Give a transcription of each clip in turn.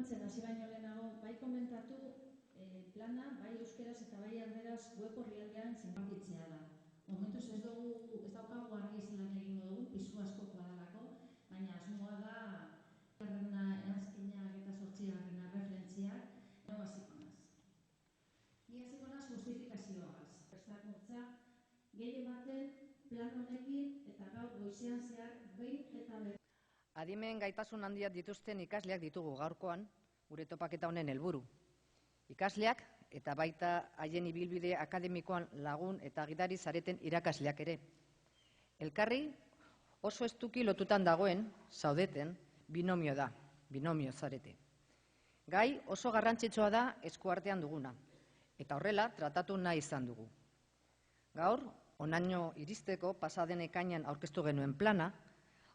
azaltzen hasi baino lehenago, bai komentatu plana, bai euskeraz eta bai erderaz web orrialdean zenbakitzea da. Momentuz ez daukagu argi zelan egingo dugu, pisu askokoa dalako, baina asmoa da eranskinak eta 8. referentziak, no hasiko naz. Ni hasiko naz justifikazioagaz. Prestakuntza gehien baten plan honekin eta gaur goizean zehar behin eta berri. Adimen gaitasun handiak dituzten ikasleak ditugu gaurkoan, gure topaketa honen helburu. Ikasleak eta baita haien ibilbide akademikoan lagun eta gidari zareten irakasleak ere. Elkarri oso estuki lotutan dagoen, zaudeten, binomio da, binomio zarete. Gai oso garrantzitsua da eskuartean duguna, eta horrela tratatu nahi izan dugu. Gaur, honaino iristeko pasaden ekainean aurkeztu genuen plana,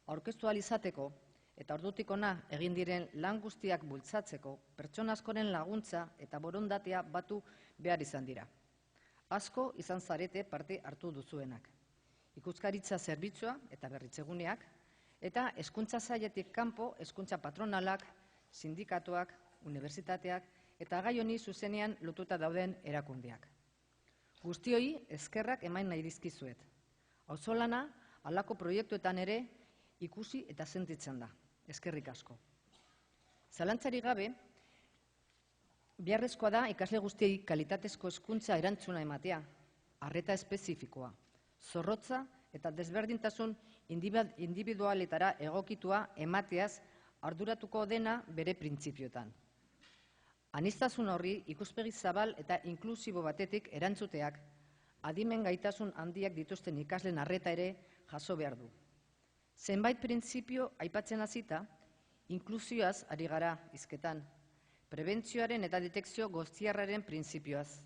aurkeztu ahal izateko eta ordutik hona egin diren lan guztiak bultzatzeko pertsona askoren laguntza eta borondatea batu behar izan dira. Asko izan zarete parte hartu duzuenak. Ikuskaritza zerbitzua eta berritzeguneak eta hezkuntza sailetik kanpo hezkuntza patronalak, sindikatuak, unibertsitateak eta gai honi zuzenean lotuta dauden erakundeak. Guztioi eskerrak eman nahi dizkizuet. Auzolana halako proiektuetan ere ikusi eta sentitzen da. Eskerrik asko. Zalantzari gabe, beharrezkoa da ikasle guztiei kalitatezko hezkuntza erantzuna ematea, arreta espezifikoa, zorrotza eta desberdintasun individualetara egokitua emateaz arduratuko dena bere printzipiotan. Aniztasun horri ikuspegi zabal eta inklusibo batetik erantzuteak, adimen gaitasun handiak dituzten ikasleen arreta ere jaso behar du. Zenbait printzipio aipatzen hasita, inklusioaz ari gara hizketan, prebentzioaren eta detekzio goztiarraren printzipioaz,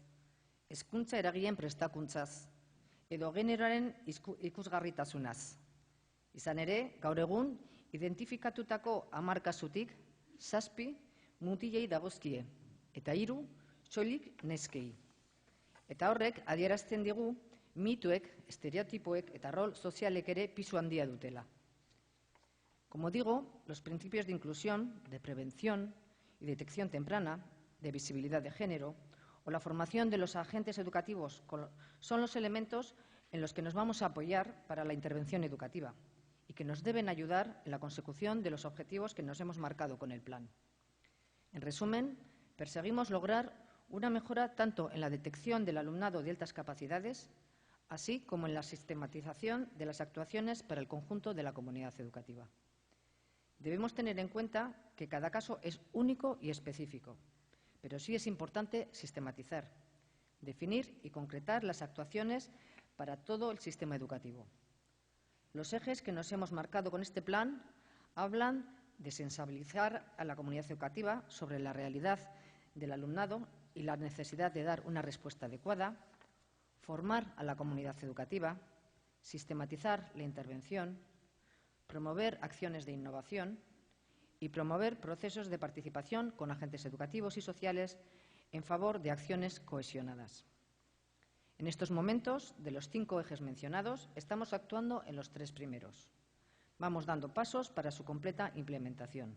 hezkuntza eragileen prestakuntzaz, edo generoaren ikusgarritasunaz. Izan ere, gaur egun, identifikatutako 10 kasutik, 7 mutilei dagozkie, eta 3 soilik neskei. Eta horrek adierazten digu mituek, estereotipoek eta rol sozialek ere pisu handia dutela. Como digo, los principios de inclusión, de prevención y detección temprana, de visibilidad de género o la formación de los agentes educativos son los elementos en los que nos vamos a apoyar para la intervención educativa y que nos deben ayudar en la consecución de los objetivos que nos hemos marcado con el plan. En resumen, perseguimos lograr una mejora tanto en la detección del alumnado de altas capacidades, así como en la sistematización de las actuaciones para el conjunto de la comunidad educativa. Debemos tener en cuenta que cada caso es único y específico, pero sí es importante sistematizar, definir y concretar las actuaciones para todo el sistema educativo. Los ejes que nos hemos marcado con este plan hablan de sensibilizar a la comunidad educativa sobre la realidad del alumnado y la necesidad de dar una respuesta adecuada, formar a la comunidad educativa, sistematizar la intervención, promover acciones de innovación y promover procesos de participación con agentes educativos y sociales en favor de acciones cohesionadas. En estos momentos, de los 5 ejes mencionados, estamos actuando en los 3 primeros. Vamos dando pasos para su completa implementación.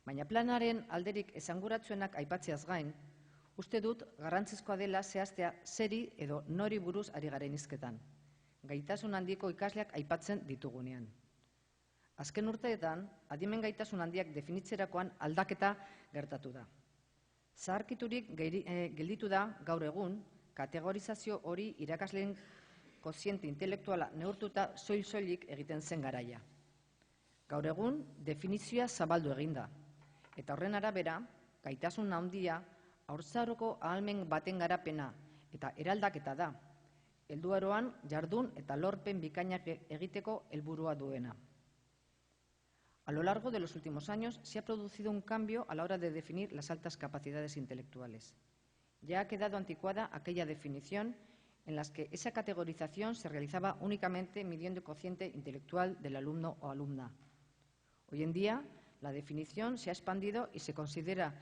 Baina planaren alderik esanguratsuenak aipatzeaz gain, uste dut garrantzizkoa dela zehaztea zeri edo nori buruz ari garen hizketan, gaitasun handiko ikasleak aipatzen ditugunean. Azken urteetan, adimen gaitasun handiak definitzerakoan aldaketa gertatu da. Zaharkiturik gelditu da gaur egun, kategorizazio hori irakasleen koziente intelektuala neurtuta soil-soilik egiten zen garaia. Gaur egun, definizioa zabaldu eginda, eta horren arabera, gaitasun handia, haurtzaroko ahalmen baten garapena eta eraldaketa da, helduaroan jardun eta lorpen bikainak egiteko helburua duena. A lo largo de los últimos años se ha producido un cambio a la hora de definir las altas capacidades intelectuales. Ya ha quedado anticuada aquella definición en las que esa categorización se realizaba únicamente midiendo el cociente intelectual del alumno o alumna. Hoy en día, la definición se ha expandido y se considera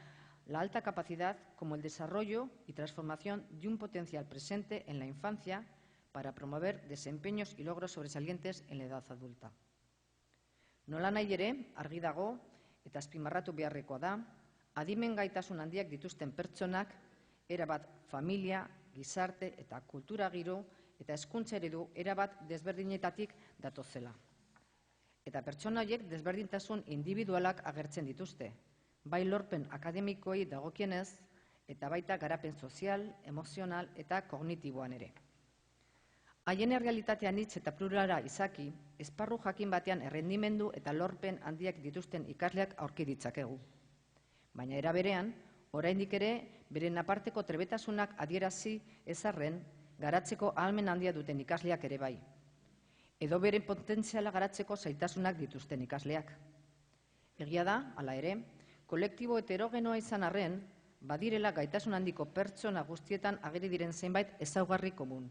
la alta capacidad como el desarrollo y transformación de un potencial presente en la infancia para promover desempeños y logros sobresalientes en la edad adulta. Nolanahi ere, argi dago eta azpimarratu beharrekoa da, adimen gaitasun handiak dituzten pertsonak erabat familia, gizarte eta kultura giro eta hezkuntza eredu erabat desberdinetatik datozela. Eta pertsona horiek desberdintasun individualak agertzen dituzte, bai lorpen akademikoei dagokienez eta baita garapen sozial, emozional eta kognitiboan ere. Haien errealitatean hitz eta plurala izaki, esparru jakin batean errendimendu eta lorpen handiak dituzten ikasleak aurki ditzakegu. Baina era berean, oraindik ere beren aparteko trebetasunak adierazi ezarren garatzeko ahalmen handia duten ikasleak ere bai. Edo beren potentziala garatzeko zailtasunak dituzten ikasleak. Egia da, hala ere, kolektibo heterogenoa izan arren, badirela gaitasun handiko pertsona guztietan ageri diren zenbait ezaugarri komun.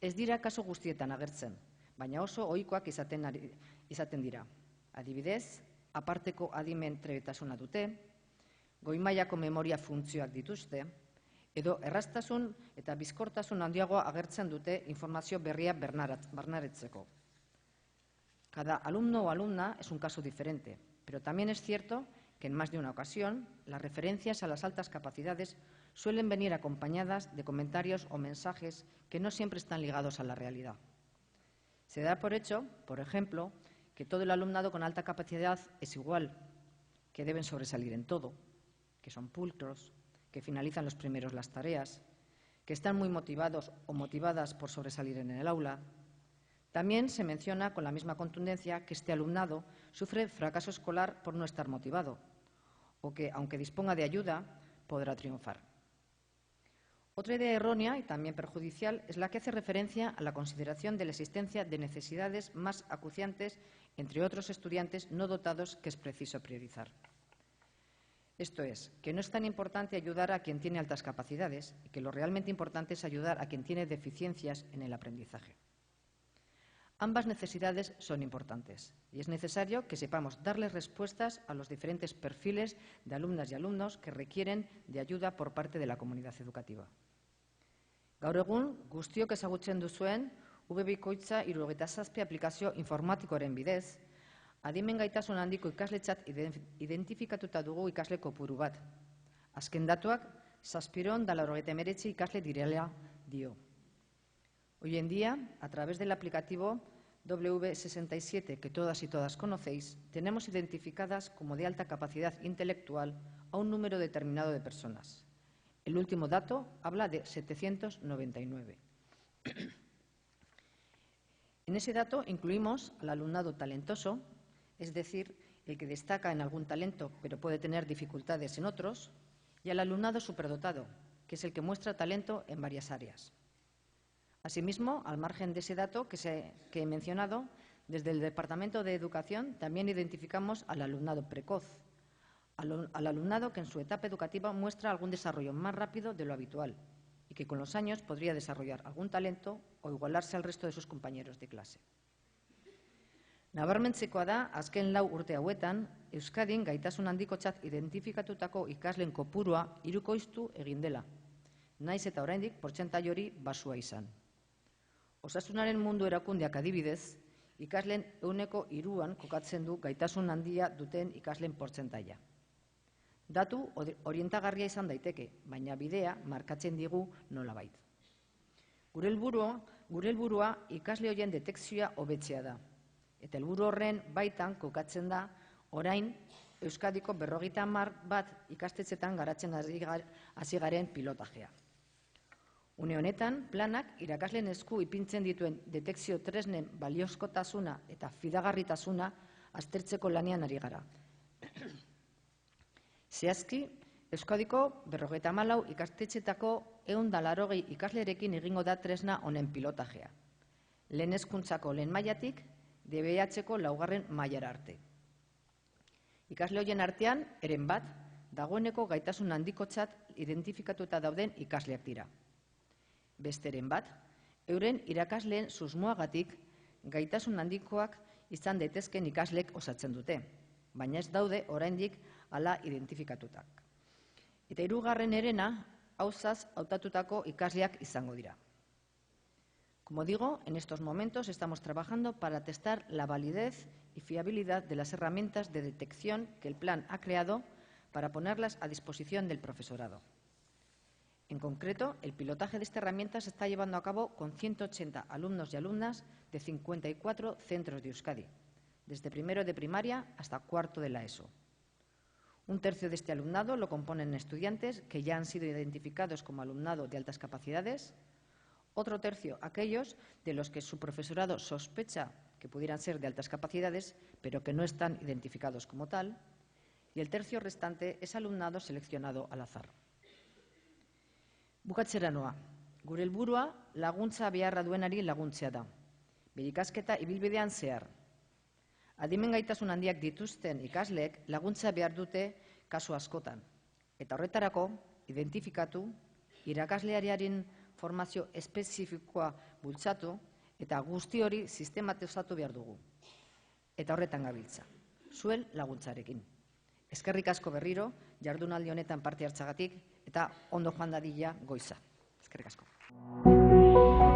Ez dira kasu guztietan agertzen, baina oso ohikoak izaten dira. Adibidez, aparteko adimen trebetasuna dute, goi-mailako memoria funtzioak dituzte, edo erraztasun eta bizkortasun handiagoa agertzen dute informazio berria barnaretzeko. Cada alumno o alumna es un caso diferente, pero también es cierto que en más de una ocasión las referencias a las altas capacidades suelen venir acompañadas de comentarios o mensajes que no siempre están ligados a la realidad. Se da por hecho, por ejemplo, que todo el alumnado con alta capacidad es igual, que deben sobresalir en todo, que son pulcros, que finalizan los primeros las tareas, que están muy motivados o motivadas por sobresalir en el aula. También se menciona con la misma contundencia que este alumnado sufre fracaso escolar por no estar motivado, o que, aunque disponga de ayuda, podrá triunfar. Otra idea errónea y también perjudicial es la que hace referencia a la consideración de la existencia de necesidades más acuciantes entre otros estudiantes no dotados que es preciso priorizar. Esto es, que no es tan importante ayudar a quien tiene altas capacidades y que lo realmente importante es ayudar a quien tiene deficiencias en el aprendizaje. Ambas necesidades son importantes y es necesario que sepamos darles respuestas a los diferentes perfiles de alumnas y alumnos que requieren de ayuda por parte de la comunidad educativa. Gaur egun, guztiok ezagutzen duzuen V-bikoitza 77 aplikazio informatikoaren bidez, adimen gaitasun handiko ikasletzat identifikatuta dugu ikasle kopuru bat. Azken datuak 789 ikasle direla dio. Hoy en día, a través del aplicativo W67 que todas y todas conocéis, tenemos identificadas como de alta capacidad intelectual a un número determinado de personas. El último dato habla de 799. En ese dato incluimos al alumnado talentoso, es decir, el que destaca en algún talento pero puede tener dificultades en otros, y al alumnado superdotado, que es el que muestra talento en varias áreas. Asimismo, al margen de ese dato que he mencionado, desde el Departamento de Educación también identificamos al alumnado precoz, al alumnado que en su etapa educativa muestra algún desarrollo más rápido de lo habitual y que con los años podría desarrollar algún talento o igualarse al resto de sus compañeros de clase. Nabarmentzekoa da, azken 4 urte hauetan, Euskadin gaitasun handikotzat identifikatutako ikasleen kopurua hirukoiztu egin dela, naiz eta oraindik portzentai hori baxua izan. Osasunaren mundu erakundeak adibidez, ikasleen 3%an kokatzen du gaitasun handia duten ikasleen portzentaia. Datu orientagarria izan daiteke, baina bidea markatzen digu nolabait. Gure helburua ikasle horien detekzioa hobetzea da. Eta helburu horren baitan kokatzen da, orain Euskadiko 51 ikastetxetan garatzen hasi garen pilotajea. Une honetan, planak irakasleen esku ipintzen dituen detekzio tresnen baliozkotasuna eta fidagarritasuna aztertzeko lanean ari gara. Zehazki, Euskadiko 54 ikastetxetako 180 ikaslerekin egingo da tresna honen pilotajea. Lehen hezkuntzako lehen mailatik, DBH-ko 4. mailara arte. Ikasle horien artean, heren bat, dagoeneko gaitasun handikotzat identifikatuta dauden ikasleak dira. Besteren bat, euren irakasleen susmoagatik gaitasun handikoak izan daitezken ikaslek osatzen dute, baina ez daude oraindik hala identifikatutak. Eta 3. herena, hauzaz hautatutako ikasleak izango dira. Como digo, en estos momentos estamos trabajando para testar la validez y fiabilidad de las herramientas de detección que el plan ha creado para ponerlas a disposición del profesorado. En concreto, el pilotaje de esta herramienta se está llevando a cabo con 180 alumnos y alumnas de 54 centros de Euskadi, desde primero de primaria hasta cuarto de la ESO. Un tercio de este alumnado lo componen estudiantes que ya han sido identificados como alumnado de altas capacidades, otro tercio aquellos de los que su profesorado sospecha que pudieran ser de altas capacidades, pero que no están identificados como tal, y el tercio restante es alumnado seleccionado al azar. Bukatzera noa, gure helburua laguntza beharra duenari laguntzea da. Bere ikasketa ibilbidean zehar. Adimen gaitasun handiak dituzten ikasleek laguntza behar dute kasu askotan. Eta horretarako, identifikatu, irakaslearen formazio espezifikoa bultzatu eta guzti hori sistematizatu behar dugu. Eta horretan gabiltza, zuen laguntzarekin. Eskerrik asko berriro, jardunaldi honetan parte hartzagatik eta ondo joan dadila goiza. Eskerrik asko.